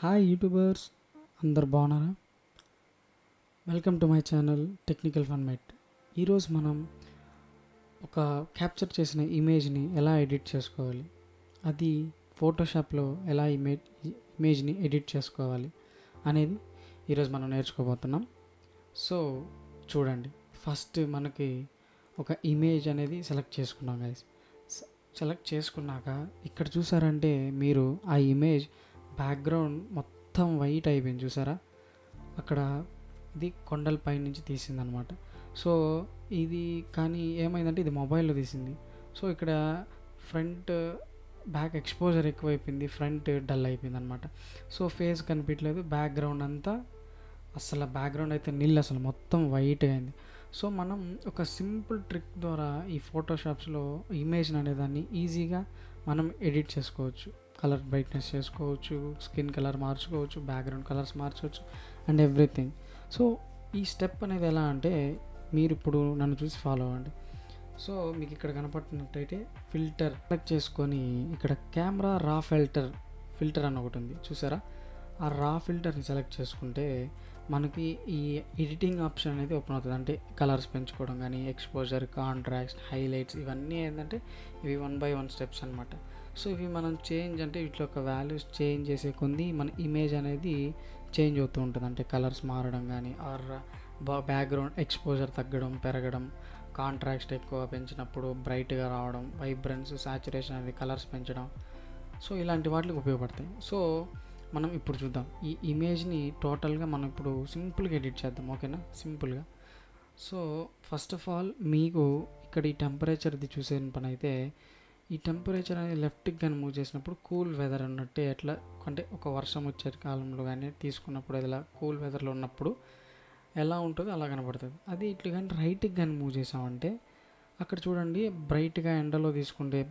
Hi YouTubers, అందరు బాగున్నారా? Welcome to my channel technical fun mate. ఈరోజు మనం ఒక క్యాప్చర్ చేసిన ఇమేజ్ని ఎలా ఎడిట్ చేసుకోవాలి, అది ఫోటోషాప్లో ఎలా ఇమేజ్ని ఎడిట్ చేసుకోవాలి అనేది ఈరోజు మనం నేర్చుకోబోతున్నాం. సో చూడండి, ఫస్ట్ మనకి ఒక ఇమేజ్ అనేది సెలెక్ట్ చేసుకున్నాం గైస్. సెలెక్ట్ చేసుకున్నాక ఇక్కడ చూసారంటే మీరు ఆ ఇమేజ్ బ్యాక్గ్రౌండ్ మొత్తం వైట్ అయిపోయింది చూసారా. అక్కడ ఇది కొండల పై నుంచి తీసిందనమాట. సో ఇది కానీ ఏమైందంటే ఇది మొబైల్లో తీసింది. సో ఇక్కడ ఫ్రంట్ బ్యాక్ ఎక్స్పోజర్ ఎక్కువైపోయింది, ఫ్రంట్ డల్ అయిపోయింది అనమాట. సో ఫేస్ కనిపించలేదు, బ్యాక్గ్రౌండ్ అంతా అసలు బ్యాక్గ్రౌండ్ అయితే నీళ్ళు అసలు మొత్తం వైట్ అయింది. సో మనం ఒక సింపుల్ ట్రిక్ ద్వారా ఈ ఫోటోషాప్స్లో ఇమేజ్ అనేదాన్ని ఈజీగా మనం ఎడిట్ చేసుకోవచ్చు. కలర్ బ్రైట్నెస్ చేసుకోవచ్చు, స్కిన్ కలర్ మార్చుకోవచ్చు, బ్యాక్గ్రౌండ్ కలర్స్ మార్చవచ్చు అండ్ ఎవ్రీథింగ్. సో ఈ స్టెప్ అనేది ఎలా అంటే మీరు ఇప్పుడు నన్ను చూసి ఫాలో అవ్వండి. సో మీకు ఇక్కడ కనపడుతున్నట్టయితే ఫిల్టర్ సెలెక్ట్ చేసుకొని ఇక్కడ కెమెరా రా ఫిల్టర్ అని ఒకటి ఉంది చూసారా. ఆ రా ఫిల్టర్ని సెలెక్ట్ చేసుకుంటే మనకి ఈ ఎడిటింగ్ ఆప్షన్ అనేది ఓపెన్ అవుతుంది. అంటే కలర్స్ పెంచుకోవడం కానీ, ఎక్స్పోజర్, కాంట్రాస్ట్, హైలైట్స్, ఇవన్నీ ఏంటంటే ఇవి 1 by 1 స్టెప్స్ అనమాట. సో ఇవి మనం చేంజ్ అంటే వీటిలో ఒక వాల్యూస్ చేంజ్ చేసే కొంది మన ఇమేజ్ అనేది చేంజ్ అవుతూ ఉంటుంది. అంటే కలర్స్ మారడం కానీ, ఆర్ బ్యాక్గ్రౌండ్ ఎక్స్పోజర్ తగ్గడం, పెరగడం, కాంట్రాస్ట్ ఎక్కువ పెంచినప్పుడు బ్రైట్గా రావడం, వైబ్రెన్స్, సాచురేషన్ అనేది కలర్స్ పెంచడం. సో ఇలాంటి వాటికి ఉపయోగపడతాయి. సో మనం ఇప్పుడు చూద్దాం ఈ ఇమేజ్ని టోటల్గా మనం ఇప్పుడు సింపుల్గా ఎడిట్ చేద్దాం, ఓకేనా? సింపుల్గా. సో ఫస్ట్ ఆఫ్ ఆల్ మీకు ఇక్కడ ఈ టెంపరేచర్ది చూసే పని అయితే, ఈ టెంపరేచర్ అనేది లెఫ్ట్కి కానీ మూవ్ చేసినప్పుడు కూల్ వెదర్ అన్నట్టే, ఎట్లా అంటే ఒక వర్షం వచ్చే కాలంలో కానీ తీసుకున్నప్పుడు ఇలా కూల్ వెదర్లో ఉన్నప్పుడు ఎలా ఉంటుందో అలా కనబడుతుంది. అది ఇట్లా కానీ రైట్కి కానీ మూవ్ చేసామంటే అక్కడ చూడండి, బ్రైట్గా ఎండలో తీసుకుంటే,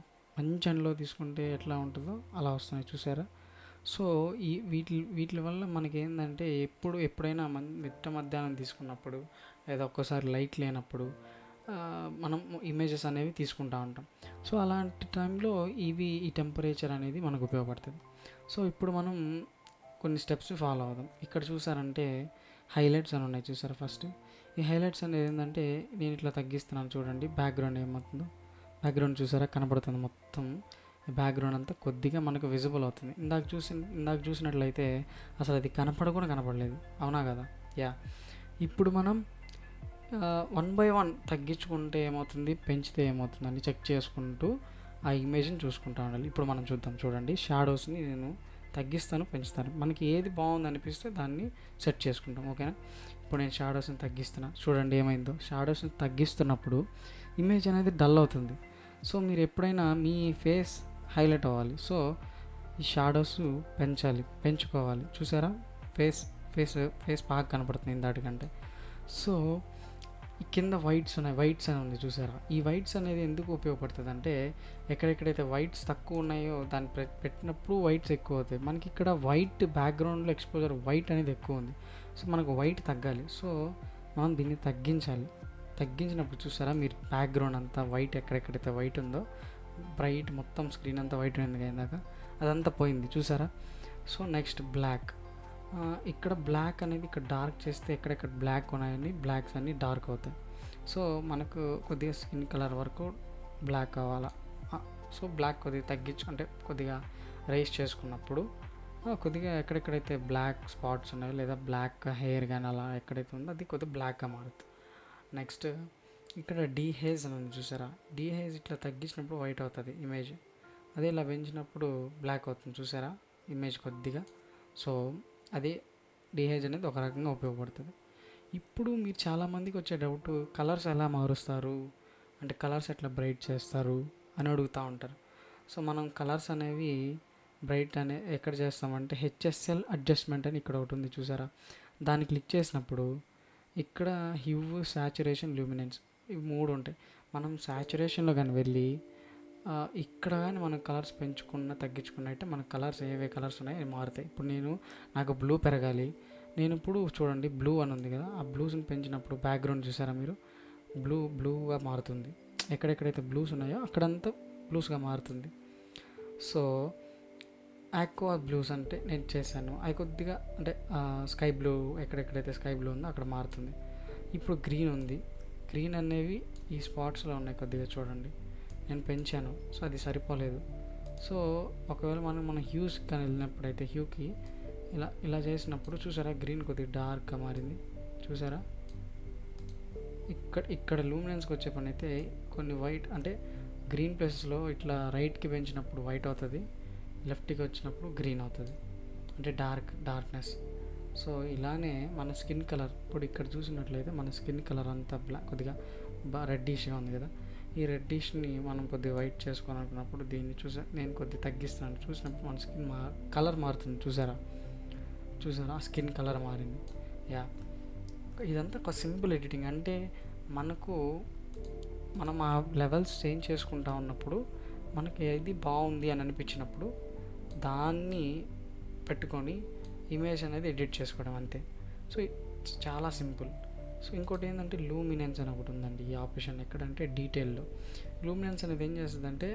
మంచి ఎండలో తీసుకుంటే ఎట్లా ఉంటుందో అలా వస్తున్నాయి చూసారా. సో ఈ వీటి వల్ల మనకి ఏంటంటే ఎప్పుడైనా మిట్ట మధ్యాహ్నం తీసుకున్నప్పుడు లేదా ఒక్కోసారి లైట్ లేనప్పుడు మనం ఇమేజెస్ అనేవి తీసుకుంటూ ఉంటాం. సో అలాంటి టైంలో ఈ టెంపరేచర్ అనేది మనకు ఉపయోగపడుతుంది. సో ఇప్పుడు మనం కొన్ని స్టెప్స్ ఫాలో అవుదాం. ఇక్కడ చూసారంటే హైలైట్స్ అని ఉన్నాయి చూసారా. ఫస్ట్ ఈ హైలైట్స్ అనేది ఏంటంటే నేను ఇట్లా తగ్గిస్తున్నాను చూడండి, బ్యాక్గ్రౌండ్ ఏమవుతుందో. బ్యాక్గ్రౌండ్ చూసారా కనబడుతుంది, మొత్తం బ్యాక్గ్రౌండ్ అంతా కొద్దిగా మనకు విజిబుల్ అవుతుంది. ఇందాక చూసినట్లయితే అసలు అది కూడా కనపడలేదు, అవునా కదా? యా. ఇప్పుడు మనం 1 by 1 తగ్గించుకుంటే ఏమవుతుంది, పెంచితే ఏమవుతుంది అని చెక్ చేసుకుంటూ ఆ ఇమేజ్ని చూసుకుంటూ ఉండాలి. ఇప్పుడు మనం చూద్దాం. చూడండి, షాడోస్ని నేను తగ్గిస్తాను, పెంచుతాను, మనకి ఏది బాగుంది అనిపిస్తే దాన్ని సెట్ చేసుకుంటాం, ఓకేనా? ఇప్పుడు నేను షాడోస్ని తగ్గిస్తున్నా, చూడండి ఏమైందో. షాడోస్ని తగ్గిస్తున్నప్పుడు ఇమేజ్ అనేది డల్ అవుతుంది. సో మీరు ఎప్పుడైనా మీ ఫేస్ హైలైట్ అవ్వాలి, సో ఈ షాడోస్ పెంచుకోవాలి. చూసారా, ఫేస్ ఫేస్ ఫేస్ బాగా కనపడుతుంది ఇందాటికంటే. సో ఈ కింద వైట్స్ అని ఉంది చూసారా. ఈ వైట్స్ అనేది ఎందుకు ఉపయోగపడుతుంది అంటే ఎక్కడెక్కడైతే వైట్స్ తక్కువ ఉన్నాయో దాన్ని పెట్టినప్పుడు వైట్స్ ఎక్కువ అవుతాయి. మనకి ఇక్కడ వైట్ బ్యాక్గ్రౌండ్లో ఎక్స్పోజర్ వైట్ అనేది ఎక్కువ ఉంది. సో మనకు వైట్ తగ్గాలి. సో మనం దీన్ని తగ్గించినప్పుడు చూసారా, మీరు బ్యాక్గ్రౌండ్ అంతా వైట్, ఎక్కడెక్కడైతే వైట్ ఉందో బ్రైట్ మొత్తం స్క్రీన్ అంతా వైట్ అయింది ఇందాక, అదంతా పోయింది చూసారా. So next block. ఇక్కడ బ్లాక్ అనేది ఇక్కడ డార్క్ చేస్తే ఎక్కడెక్కడ బ్లాక్ ఉన్నాయని బ్లాక్స్ అన్నీ డార్క్ అవుతాయి. సో మనకు కొద్దిగా స్కిన్ కలర్ వరకు బ్లాక్ కావాలా. సో బ్లాక్ కొద్దిగా తగ్గించుకుంటే కొద్దిగా రైస్ చేసుకున్నప్పుడు కొద్దిగా ఎక్కడెక్కడైతే బ్లాక్ స్పాట్స్ ఉన్నాయో లేదా బ్లాక్ హెయిర్ కానీ అలా ఎక్కడైతే ఉందో అది కొద్దిగా బ్లాక్గా మారుతుంది. నెక్స్ట్ ఇక్కడ డీహేజ్ అని ఉంది చూసారా. డీహేజ్ ఇట్లా తగ్గించినప్పుడు వైట్ అవుతుంది ఇమేజ్, అదే ఇలా పెంచినప్పుడు బ్లాక్ అవుతుంది చూసారా ఇమేజ్ కొద్దిగా. సో అది డీహేజ్ అనేది ఒక రకంగా ఉపయోగపడుతుంది. ఇప్పుడు మీరు చాలామందికి వచ్చే డౌట్, కలర్స్ ఎలా మారుస్తారు అంటే కలర్స్ ఎట్లా బ్రైట్ చేస్తారు అని అడుగుతూ ఉంటారు. సో మనం కలర్స్ అనేవి బ్రైట్ ఎక్కడ చేస్తామంటే హెచ్ఎస్ఎల్ అడ్జస్ట్మెంట్ అని ఇక్కడ ఒకటి ఉంది చూసారా. దాన్ని క్లిక్ చేసినప్పుడు ఇక్కడ హ్యూ, సాచురేషన్, ల్యూమినెన్స్, ఇవి 3 ఉంటాయి. మనం సాచురేషన్లో కానీ వెళ్ళి ఇక్కడ కానీ మనం కలర్స్ తగ్గించుకున్న అయితే మన కలర్స్ ఏవే కలర్స్ ఉన్నాయో అవి మారుతాయి. ఇప్పుడు నాకు బ్లూ పెరగాలి, నేను ఇప్పుడు చూడండి బ్లూ అని ఉంది కదా, ఆ బ్లూస్ని పెంచినప్పుడు బ్యాక్గ్రౌండ్ చూసారా మీరు, బ్లూగా మారుతుంది. ఎక్కడెక్కడైతే బ్లూస్ ఉన్నాయో అక్కడంతా బ్లూస్గా మారుతుంది. సో ఆక్వా బ్లూస్ అంటే నేను చేశాను, అవి కొద్దిగా అంటే స్కై బ్లూ ఎక్కడెక్కడైతే స్కై బ్లూ ఉందో అక్కడ మారుతుంది. ఇప్పుడు గ్రీన్ ఉంది. గ్రీన్ అనేవి ఈ స్పాట్స్లో ఉన్నాయి కొద్దిగా చూడండి, నేను పెంచాను. సో అది సరిపోలేదు. సో ఒకవేళ మన హ్యూస్ కానీ వెళ్ళినప్పుడైతే హ్యూకి ఇలా ఇలా చేసినప్పుడు చూసారా గ్రీన్ కొద్దిగా డార్క్గా మారింది. చూసారా ఇక్కడ లూమినెన్స్కి వచ్చే పని అయితే కొన్ని వైట్ అంటే గ్రీన్ ప్లేసెస్లో ఇట్లా రైట్కి పెంచినప్పుడు వైట్ అవుతుంది, లెఫ్ట్కి వచ్చినప్పుడు గ్రీన్ అవుతుంది, అంటే డార్క్నెస్. సో ఇలానే మన స్కిన్ కలర్ ఇప్పుడు ఇక్కడ చూసినట్లయితే మన స్కిన్ కలర్ అంతా కొద్దిగా రెడ్డిష్గా ఉంది కదా. ఈ రెడ్డిష్ని మనం కొద్దిగా వైట్ చేసుకోవాలనుకున్నప్పుడు దీన్ని నేను కొద్దిగా తగ్గిస్తాను. చూసినప్పుడు మన స్కిన్ కలర్ మారుతుంది. చూసారా ఆ స్కిన్ కలర్ మారింది. యా, ఇదంతా ఒక సింపుల్ ఎడిటింగ్. అంటే మనం ఆ లెవెల్స్ చేంజ్ చేసుకుంటా ఉన్నప్పుడు మనకి ఏది బాగుంది అని అనిపించినప్పుడు దాన్ని పెట్టుకొని ఇమేజ్ అనేది ఎడిట్ చేసుకోవడం అంతే. సో చాలా సింపుల్. సో ఇంకోటి ఏంటంటే లూమినెన్స్ అని ఒకటి ఉందండి. ఈ ఆప్షన్ ఎక్కడంటే డీటెయిల్లో. లూమినెన్స్ అనేది ఏం చేస్తుందంటే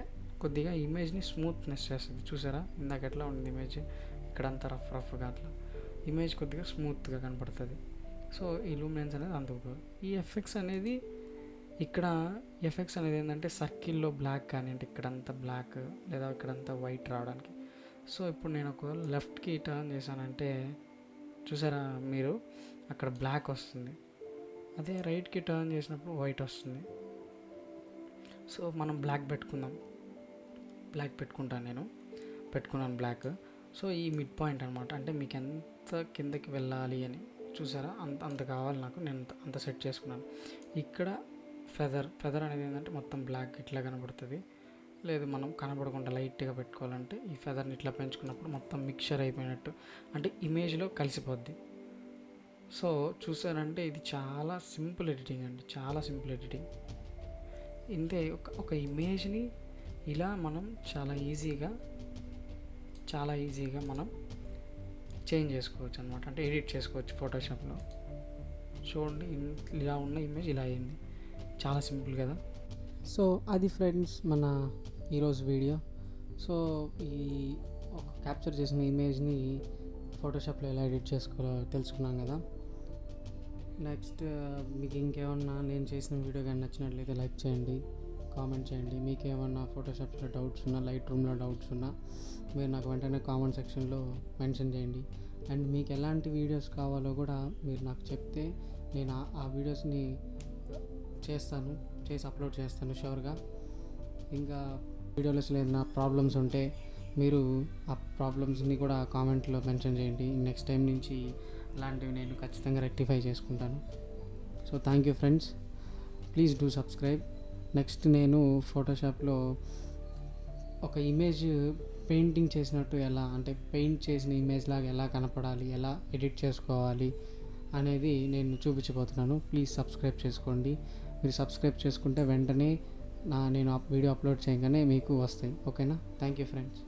కొద్దిగా ఇమేజ్ని స్మూత్నెస్ చేస్తుంది. చూసారా ఇందాక ఎట్లా ఉంది ఇమేజ్, ఇక్కడంతా రఫ్గా అట్లా ఇమేజ్ కొద్దిగా స్మూత్గా కనపడుతుంది. సో ఈ లూమినెన్స్ అనేది అంత ఉపయోగం. ఈ ఎఫెక్ట్స్ అనేది ఏంటంటే సర్కిల్లో బ్లాక్ కానీ అంటే ఇక్కడంతా బ్లాక్ లేదా ఇక్కడంతా వైట్ రావడానికి. సో ఇప్పుడు నేను ఒకవేళ లెఫ్ట్కి టర్న్ చేశానంటే చూసారా మీరు అక్కడ బ్లాక్ వస్తుంది, అదే రైట్కి టర్న్ చేసినప్పుడు వైట్ వస్తుంది. సో మనం బ్లాక్ పెట్టుకున్నాను బ్లాక్. సో ఈ మిడ్ పాయింట్ అనమాట, అంటే మీకు ఎంత కిందకి వెళ్ళాలి అని చూసారా అంత కావాలి నాకు, నేను అంత సెట్ చేసుకున్నాను. ఇక్కడ ఫెదర్ అనేది ఏంటంటే మొత్తం బ్లాక్ ఇట్లా కనబడుతుంది. లేదు మనం కనబడకుండా లైట్గా పెట్టుకోవాలంటే ఈ ఫెదర్ని ఇట్లా పెంచుకున్నప్పుడు మొత్తం మిక్చర్ అయిపోయినట్టు అంటే ఇమేజ్లో కలిసిపోద్ది. సో చూసారంటే ఇది చాలా సింపుల్ ఎడిటింగ్ అండి, చాలా సింపుల్ ఎడిటింగ్. ఇంతే ఒక ఇమేజ్ని ఇలా మనం చాలా ఈజీగా మనం చేంజ్ చేసుకోవచ్చు అనమాట, అంటే ఎడిట్ చేసుకోవచ్చు ఫోటోషాప్లో. చూడండి ఇలా ఉన్న ఇమేజ్ ఇలా అయింది, చాలా సింపుల్ కదా. సో అది ఫ్రెండ్స్ మన ఈరోజు వీడియో. సో ఈ ఒక క్యాప్చర్ చేసిన ఇమేజ్ని ఫోటోషాప్లో ఎలా ఎడిట్ చేసుకోవాలో తెలుసుకున్నాం కదా. నెక్స్ట్ మీకు ఇంకేమన్నా నేను చేసిన వీడియో కానీ నచ్చినట్లయితే లైక్ చేయండి, కామెంట్ చేయండి. మీకు ఏమన్నా ఫోటోషాప్లో డౌట్స్ ఉన్నా, లైట్ రూమ్లో డౌట్స్ ఉన్నా మీరు నాకు వెంటనే కామెంట్ సెక్షన్లో మెన్షన్ చేయండి. అండ్ మీకు ఎలాంటి వీడియోస్ కావాలో కూడా మీరు నాకు చెప్తే నేను ఆ వీడియోస్ని చేసి అప్లోడ్ చేస్తాను షూర్గా. ఇంకా వీడియోలో ఏదైనా ప్రాబ్లమ్స్ ఉంటే మీరు ఆ ప్రాబ్లమ్స్ని కూడా కామెంట్లో మెన్షన్ చేయండి. నెక్స్ట్ టైం నుంచి ఇలాంటివి నేను ఖచ్చితంగా రెక్టిఫై చేసుకుంటాను. So thank you friends, please do subscribe. Next నేను ఫోటోషాప్లో ఒక ఇమేజ్ పెయింటింగ్ చేసినట్టు ఎలా అంటే పెయింట్ చేసిన ఇమేజ్ లాగా ఎలా కనపడాలి, ఎలా ఎడిట్ చేసుకోవాలి అనేది నేను చూపించబోతున్నాను. ప్లీజ్ సబ్స్క్రైబ్ చేసుకోండి. మీరు సబ్స్క్రైబ్ చేసుకుంటే వెంటనే నేను వీడియో అప్లోడ్ చేయగానే మీకు వస్తాయి. ఓకేనా? Thank you friends.